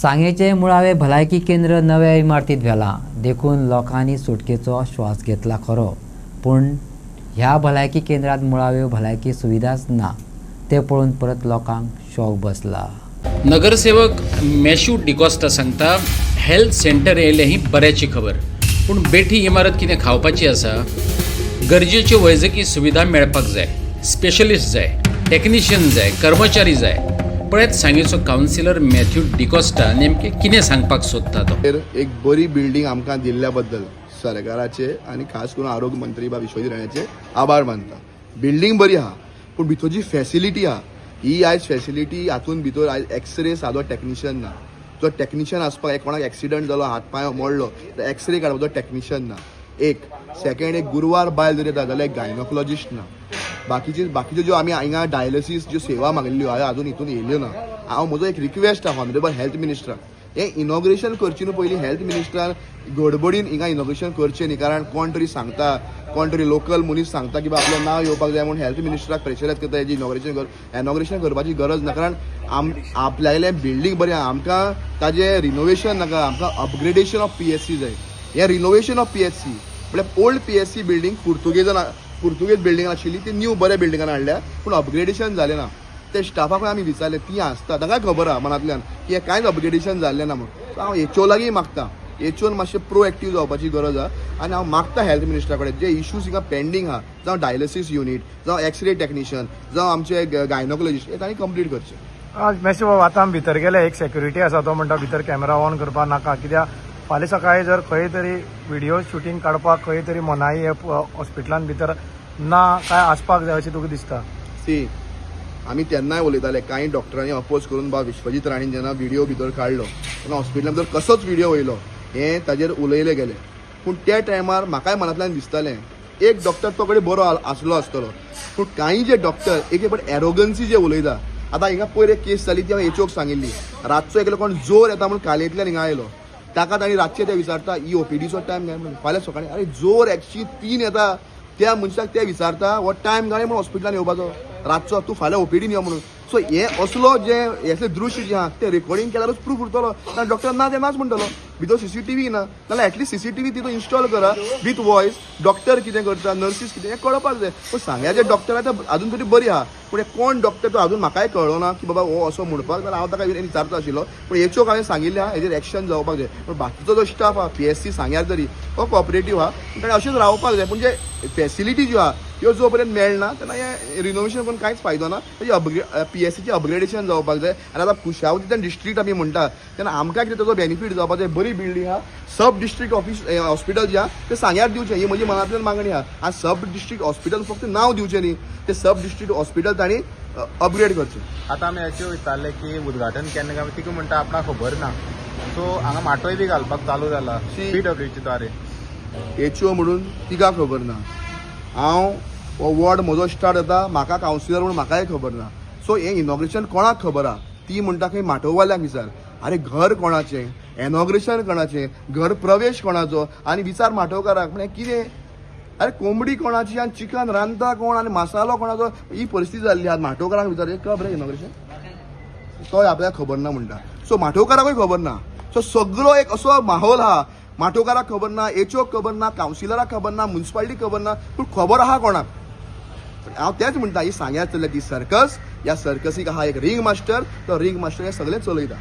सांगेचे मुळावे भलायकी केंद्र नव्या इमारतीत व्हेला देखून लोकांनी सुटकेचो श्वास घेतला खरो, पण ह्या भलायकी केंद्रात मुळाव्यो भलायकी सुविधाच ना ते पळोवन परत लोकांक शॉक बसला। नगरसेवक मॅथ्यू डिकॉस्टा सांगता हेल्थ सेंटर येयले ही बऱ्याची खबर, पण बेठी इमारत कितें खावपाची आसा, गरजेच्यो वैजकी सुविधा मेळपाक जाय, स्पेशलिस्ट जाय, टेक्निशियन जाय, कर्मचारी जाय। पळयत सांगेचो कावन्सिलर मॅथ्यू डिकॉस्टा नेमके कितें सांगपाक सोदता तो। एक बरी बिल्डिंग आमकां दिल्ल्या बद्दल सरकाराचे आनी खास करून आरोग्य मंत्री विश्वजीत राणेचे आभार मानता। बिल्डिंग बरी आहा, पूण भितर जी फॅसिलिटी आहा ही आयज फॅसिलिटी हातून भितर आयज एक्सरे सादो टेक्निशियन ना। जो टेक्निशियन आसपाक एक कोणाक एक्सिडंट जालो, हात पांय मोडलो, एक्सरे काडपाचो टेक्निशियन ना। एक सेकंड, एक गुरुवार बायल जर येता जाल्यार एक गायनोकोलॉजिस्ट ना। बाकीचे ज्यो आमी हांगा डायलिसीस ज्यो सेवा मागिल्ल्यो हांवें अजून हितून येयल्यो ना। हांव म्हजो एक रिक्वेस्ट आहा ऑनरेबल हेल्थ मिनिस्टराक, हें इनॉग्रेशन करचे न्हू पयलीं हेल्थ मिनिस्टरान गडबडीन हिंगा इनॉग्रेशन करचें न्ही, कारण कोण तरी सांगता, कोण तरी लोकल मनीस सांगता की आपलं नांव येवपाक जाय म्हणून हेल्थ मिनिस्टराक प्रेशरायज करता हेजी इनॉग्रेशन करपाची गरज ना, कारण आपल्यालें बिल्डींग बरें आहा, आमकां ताजें रिनोवेशन नाका, आमकां अपग्रेडेशन ऑफ PSC जाय। हें रिनोवेशन ऑफ PSC म्हळ्यार old PSC building Portuguese building आशिल्ली ती न्यू बऱ्या बिल्डिंगान हाडल्या, पूण अपग्रेडेशन जालें ना। ते स्टाफाक आमी विचारलें, ती आसता तांकां खबर आहा मनांतल्यान की हें कांयच अपग्रेडेशन जाल्लें ना म्हणून। सो हांव HO लागीं मागता, HOन मातशें प्रोएक्टीव जावपाची गरज आहा आनी हांव मागता हेल्थ मिनिस्टरा कडेन जे इश्यूज हिंगा पेंडींग आहा, जावं डायलिसीस युनिट, जावं एक्सरे टेक्निशियन, जावं आमचे गायनोकोलॉजिस्ट, हे तांणी कंप्लीट करचे। मॅथ्यू बाबा, आतां आमी भितर गेले, एक सेक्युरिटी आसा तो म्हणटा भितर कॅमेरा ऑन करपाक नाका, कित्याक फाल्यां सकाळीं जर खंय तरी व्हिडिओ शुटींग काडपाक खंय तरी मनाई हॉस्पिटलान भितर ना काय आसपाक जाय अशें तुका दिसता? आमी तेन्नाय उलयताले, कांय डॉक्टरांनी अपोज करून विश्वजीत राणीन जेन्ना व्हिडिओ भितर काडलो तेन्ना हॉस्पिटलान भितर कसोच व्हिडिओ वयलो हें ताजेर उलयले गेले, पूण त्या टायमार म्हाकाय मनांतल्यान दिसतालें एक डॉक्टर तो कडेन बरो आसलो आसतलो, पूण कांय जे डॉक्टर एक बट एरोगन्सी जे उलयता। आतां हिंगा पयर एक केस जाली ती हांवें HOक सांगिल्ली, रातचो एकलो कोण जोर येता म्हणून कालेंतल्यान हिंगा आयलो, ताका तांणी रातचे ते विचारता ही OPDचो टायम काय म्हणून, फाल्यां सकाळी अरे जोर 103 येता, त्या मनशाक ते विचारता हो टायम गाय म्हणून हॉस्पिटलान येवपाचो रातचो, तूं फाल्यां OPDन यो म्हणून। सो हे असलो जे हें दृश्य जे आहा ते रेकॉर्डिंग केल्यारूच प्रूफ उरतलो, कारण डॉक्टर ना ते नाच म्हणटलो, भितर CCTV ना जाल्यार एटलीस्ट CCTV तितून इन्स्टॉल करा विथ वॉयस, डॉक्टर कितें करता, नर्सीस कितें, हें कळपाक जाय। पूण सांग्याचे डॉक्टर आतां अजून तरी बरी आहा, पूण कोण डॉक्टर तो अजून म्हाकाय कळलो ना की बाबा हो असो म्हणपाक, जाल्यार हांव ताका विचारता आशिल्लो, पूण HOक हांवें सांगिल्लें आहा हेजेर एक्शन जावपाक जाय। पूण बाकीचो जो स्टाफ आहा PSC सांग्यार तरी हो कॉपरेटीव आहा, ताणें अशेंच रावपाक जाय। पूण जे फॅसिलिटी ज्यो आहा ह्यो जो पर्यंत मेळना तेन्ना हें रिनोवेशन करून कांयच फायदो ना, तेजी PSCचें अपग्रेडेशन जावपाक जाय। आनी आतां कुशावतीच्यान डिस्ट्रिक्ट आमी म्हणटा तेन्ना आमकां कितें ताजो बेनिफीट जावपाक जाय, बरी बिल्डींग आहा, सब डिस्ट्रिक्ट ऑफिस हॉस्पिटल जे आहा ते सांग्यार दिवचें, ही म्हजी मनांतल्यान मागणी आहा। आनी सब डिस्ट्रिक्ट हॉस्पिटल फक्त नांव दिवचें न्ही, ते सब डिस्ट्रिक्ट हॉस्पिटल तांणी अपग्रेड करचें। आतां आमी HO विचारलें की उद्घाटन केन्ना काय, तिका म्हणटा आपणाक खबर ना, सो हांगा माटोय बी घालपाक चालू जाला PWC द्वारे। HO म्हणून तिका खबर ना, हांव हो वॉर्ड म्हजो स्टार्ट जाता, म्हाका कावन्सिलर म्हणून म्हाकाय खबर ना। सो हें इनॉग्रेशन कोणाक खबर आहा, ती म्हणटा खंय माटोवाल्यांक विचार, अरे घर कोणाचें, इनॉग्रेशन कोणाचें, घर प्रवेश कोणाचो, आनी विचार माटोवकाराक म्हळ्यार कितें, अरे कोंबडी कोणाची आनी चिकन रांदता कोण आनी मसालो कोणाचो, ही परिस्थिती जाल्ली आहा। माटोवकाराक विचार कब रे इनॉग्रेशन, तो आपल्याक खबर ना म्हणटा। सो माटोवकाराकूय खबर ना। सो सगळो एक असो माहोल आहा, माटोवकाराक खबर ना, HOक खबर ना, कावन्सिलराक खबर ना, म्युन्सिपालिटीक खबर ना, पूण खबर आहा कोणाक? हांव तेच म्हणटा, ही सांग्यार चल्ल्या ती सर्कस, ह्या सर्कसीक आहा एक रिंग मास्टर, तो रिंग मास्टर हें सगळें चलयता।